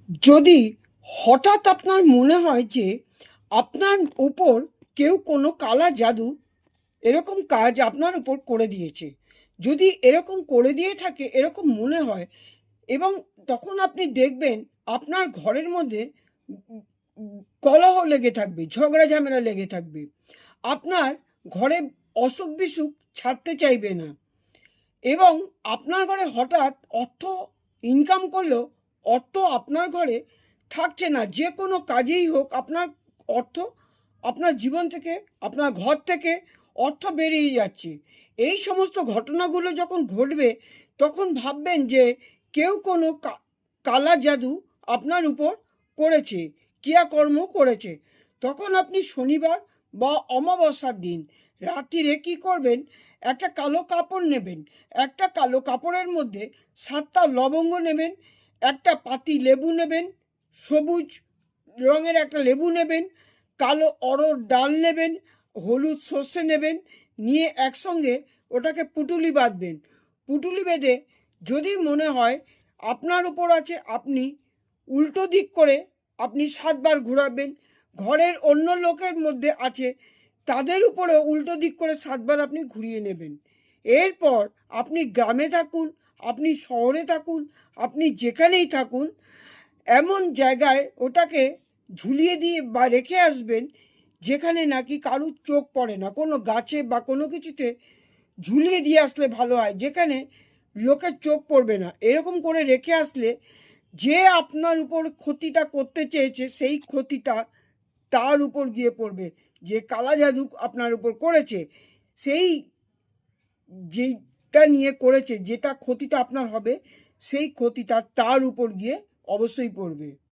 যদি হঠাৎ আপনার মনে হয় যে আপনার উপর কেউ কোনো কালা জাদু এরকম কাজ আপনার উপর করে দিয়েছে, যদি এরকম করে দিয়ে থাকে এরকম মনে হয়, এবং তখন আপনি দেখবেন আপনার ঘরের মধ্যে কলহ লেগে থাকবে, ঝগড়া ঝামেলা লেগে থাকবে, আপনার ঘরে অসুখ বিসুখ ছাড়তে চাইবে না, এবং আপনার ঘরে হঠাৎ অর্থ ইনকাম করলেও অর্থ আপনার ঘরে থাকছে না, যে কোনো কাজেই হোক আপনার অর্থ আপনার জীবন থেকে, আপনার ঘর থেকে অর্থ বেরিয়ে যাচ্ছে। এই সমস্ত ঘটনাগুলো যখন ঘটবে তখন ভাববেন যে কেউ কোনো কালা জাদু আপনার উপর করেছে, ক্রিয়াকর্ম করেছে। তখন আপনি শনিবার বা অমাবস্যার দিন রাত্রিরে কী করবেন, একটা কালো কাপড় নেবেন, একটা কালো কাপড়ের মধ্যে 7টা লবঙ্গ নেবেন, একটা পাতি লেবু নেবেন, সবুজ রঙের একটা লেবু নেবেন, কালো অড়হর ডাল নেবেন, হলুদ সর্ষে নেবেন, নিয়ে একসঙ্গে ওটাকে পুটুলি বাঁধবেন। পুটুলি বেঁধে যদি মনে হয় আপনার উপর আছে, আপনি উল্টো দিক করে আপনি 7বার ঘোরাবেন। ঘরের অন্য লোকের মধ্যে আছে, তাদের উপরে উল্টো দিক করে 7বার আপনি ঘুরিয়ে নেবেন। এরপর আপনি গ্রামে থাকুন, আপনি শহরে থাকুন, আপনি যেখানেই থাকুন, এমন জায়গায় ওটাকে ঝুলিয়ে দিয়ে বা রেখে আসবেন যেখানে নাকি কারুর চোখ পড়ে না, কোনো গাছে বা কোনো কিছুতে ঝুলিয়ে দিয়ে আসলে ভালো হয়, যেখানে লোকের চোখ পড়বে না। এরকম করে রেখে আসলে যে আপনার উপর ক্ষতিটা করতে চেয়েছে সেই ক্ষতিটা তার উপর গিয়ে পড়বে। যে কালা জাদু আপনার উপর করেছে, সেই যেইটা নিয়ে করেছে, যেটা ক্ষতিটা আপনার হবে, সেই ক্ষতিটা তার উপর গিয়ে অবশ্যই পড়বে।